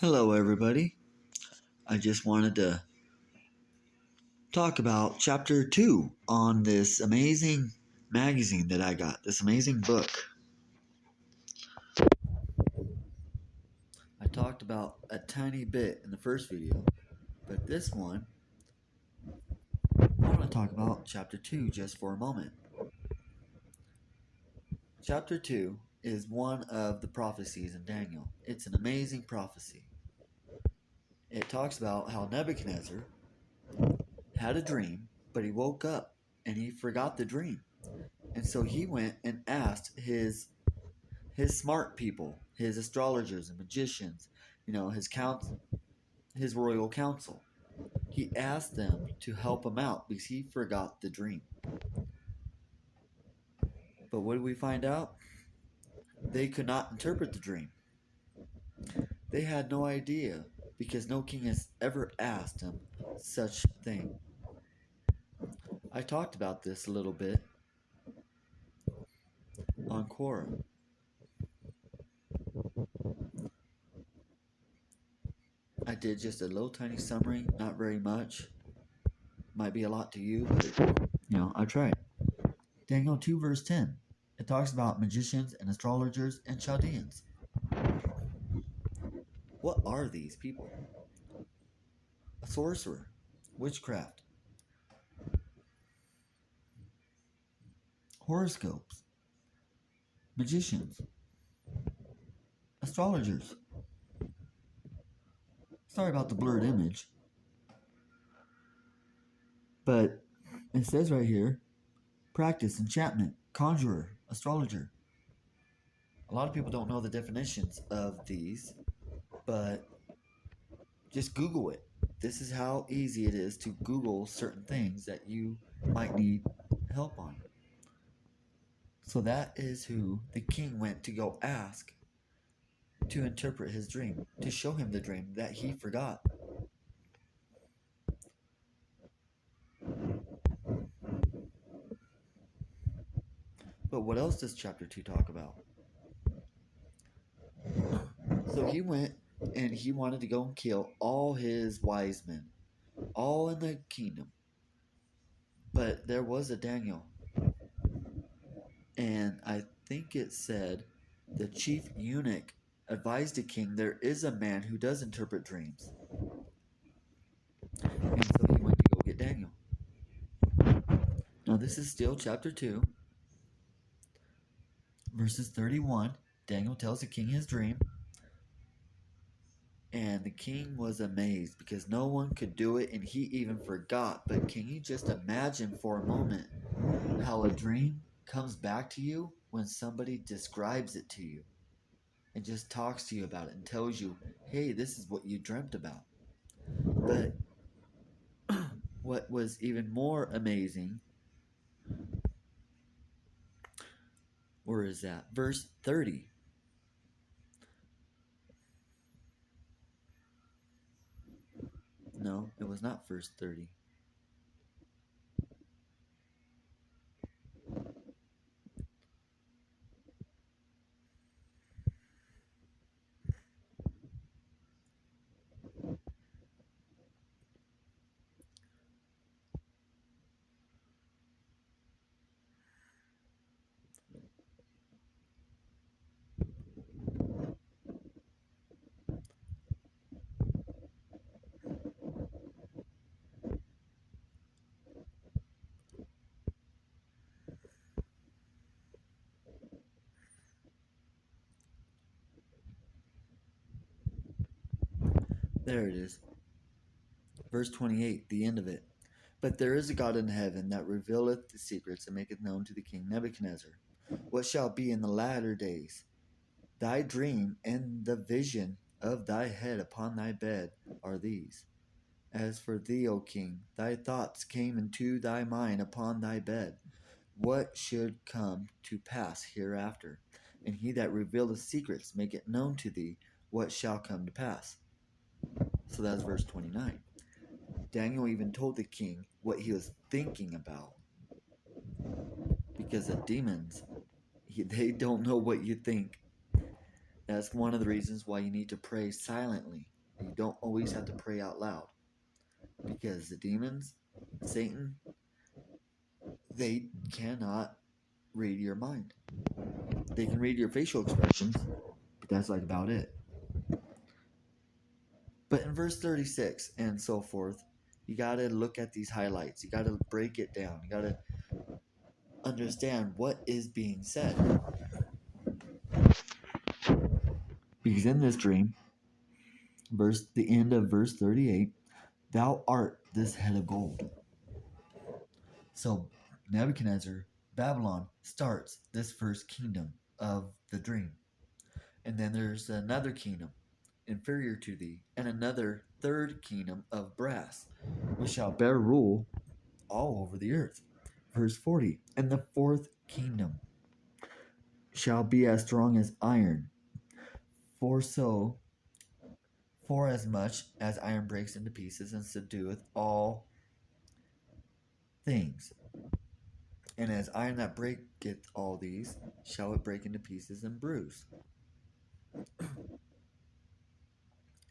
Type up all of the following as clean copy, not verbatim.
Hello, everybody. I just wanted to talk about chapter 2 on this amazing magazine that I got, this amazing book. I talked about a tiny bit in the first video, but this one, I want to talk about chapter 2 just for a moment. Chapter 2 is one of the prophecies in Daniel. It's an amazing prophecy. It talks about how Nebuchadnezzar had a dream, but he woke up and he forgot the dream. And so he went and asked his smart people, his astrologers and magicians, his royal council. He asked them to help him out because he forgot the dream. But what did we find out? They could not interpret the dream. They had no idea because no king has ever asked him such a thing. I talked about this a little bit on Quora. I did just a little tiny summary, not very much. Might be a lot to you, but I tried. Daniel 2 verse 10. It talks about magicians and astrologers and Chaldeans. What are these people? A sorcerer, witchcraft, horoscopes, magicians, astrologers. Sorry about the blurred image. But it says right here, practice, enchantment, conjurer, astrologer. A lot of people don't know the definitions of these, but just Google it. This is how easy it is to Google certain things that you might need help on. So that is who the king went to go ask to interpret his dream, to show him the dream that he forgot. But what else does chapter 2 talk about? So he went and he wanted to go and kill all his wise men, all in the kingdom. But there was a Daniel. And I think it said the chief eunuch advised the king there is a man who does interpret dreams. And so he went to go get Daniel. Now this is still chapter 2, verses 31. Daniel tells the king his dream. And the king was amazed because no one could do it and he even forgot. But can you just imagine for a moment how a dream comes back to you when somebody describes it to you and just talks to you about it and tells you, hey, this is what you dreamt about. But what was even more amazing, where is that? Verse 30. No, it was not verse 30. There it is. Verse 28, the end of it. But there is a God in heaven that revealeth the secrets and maketh known to the king Nebuchadnezzar what shall be in the latter days. Thy dream and the vision of thy head upon thy bed are these. As for thee, O king, thy thoughts came into thy mind upon thy bed, what should come to pass hereafter. And he that revealeth secrets make it known to thee what shall come to pass. So that's verse 29. Daniel even told the king what he was thinking about. Because the demons, they don't know what you think. That's one of the reasons why you need to pray silently. You don't always have to pray out loud, because the demons, Satan, they cannot read your mind. They can read your facial expressions, but that's like about it. But in verse 36 and so forth, you got to look at these highlights. You got to break it down. You got to understand what is being said. Because in this dream, the end of verse 38, thou art this head of gold. So Nebuchadnezzar, Babylon, starts this first kingdom of the dream. And then there's another kingdom inferior to thee, and another third kingdom of brass, which shall bear rule all over the earth. Verse 40, and the fourth kingdom shall be as strong as iron, for as much as iron breaks into pieces and subdueth all things. And as iron that breaketh all these, shall it break into pieces and bruise.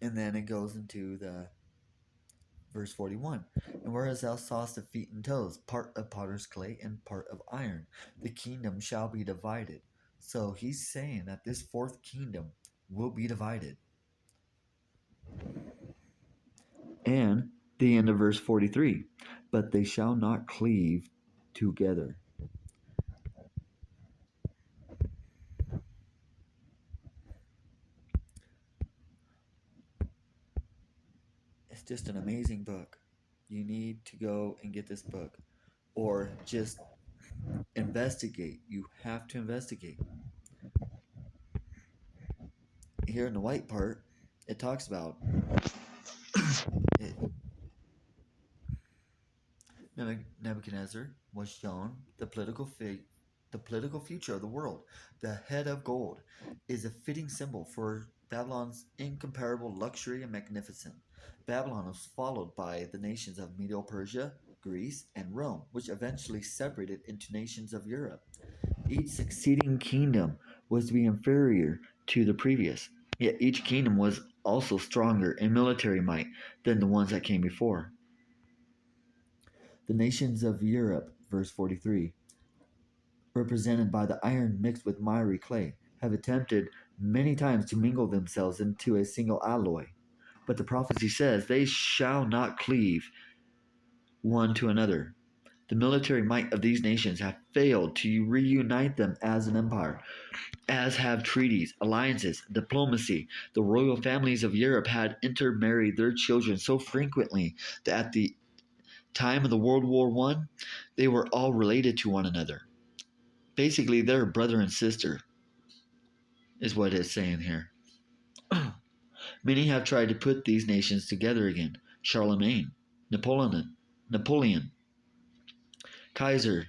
And then it goes into the verse 41. And whereas thou sawest the feet and toes, part of potter's clay and part of iron, the kingdom shall be divided. So he's saying that this fourth kingdom will be divided. And the end of verse 43. But they shall not cleave together. It's just an amazing book. You need to go and get this book. Or just investigate. You have to investigate. Here in the white part, it talks about it. Nebuchadnezzar was shown the political future of the world. The head of gold is a fitting symbol for Babylon's incomparable luxury and magnificence. Babylon was followed by the nations of Medo-Persia, Greece, and Rome, which eventually separated into nations of Europe. Each succeeding kingdom was to be inferior to the previous, yet each kingdom was also stronger in military might than the ones that came before. The nations of Europe, verse 43, represented by the iron mixed with miry clay, have attempted many times to mingle themselves into a single alloy. But the prophecy says they shall not cleave one to another. The military might of these nations have failed to reunite them as an empire, as have treaties, alliances, diplomacy. The royal families of Europe had intermarried their children so frequently that at the time of the World War I, they were all related to one another. Basically, they're brother and sister, is what it's saying here. Many have tried to put these nations together again. Charlemagne, Napoleon, Kaiser,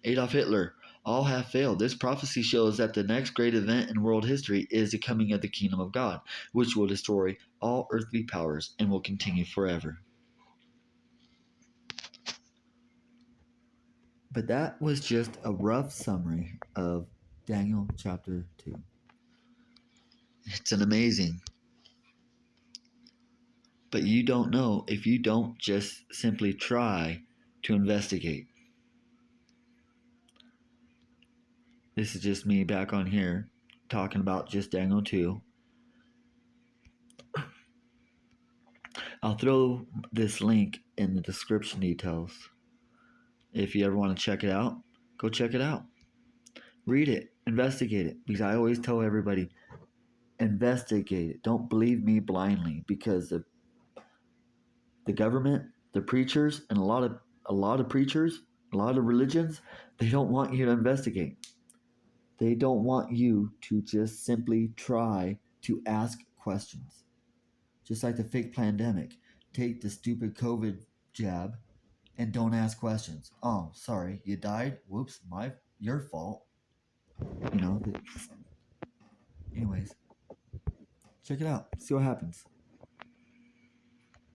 Adolf Hitler, all have failed. This prophecy shows that the next great event in world history is the coming of the kingdom of God, which will destroy all earthly powers and will continue forever. But that was just a rough summary of Daniel chapter 2. It's an amazing. But you don't know if you don't just simply try to investigate. This is just me back on here talking about just Daniel 2. I'll throw this link in the description details. If you ever want to check it out, go check it out. Read it, investigate it, because I always tell everybody, investigate it. Don't believe me blindly, because the government, the preachers, and a lot of preachers, a lot of religions, they don't want you to investigate. They don't want you to just simply try to ask questions. Just like the fake pandemic. Take the stupid COVID jab and don't ask questions. Oh, sorry, you died? Whoops, your fault. You know, anyways, check it out. See what happens.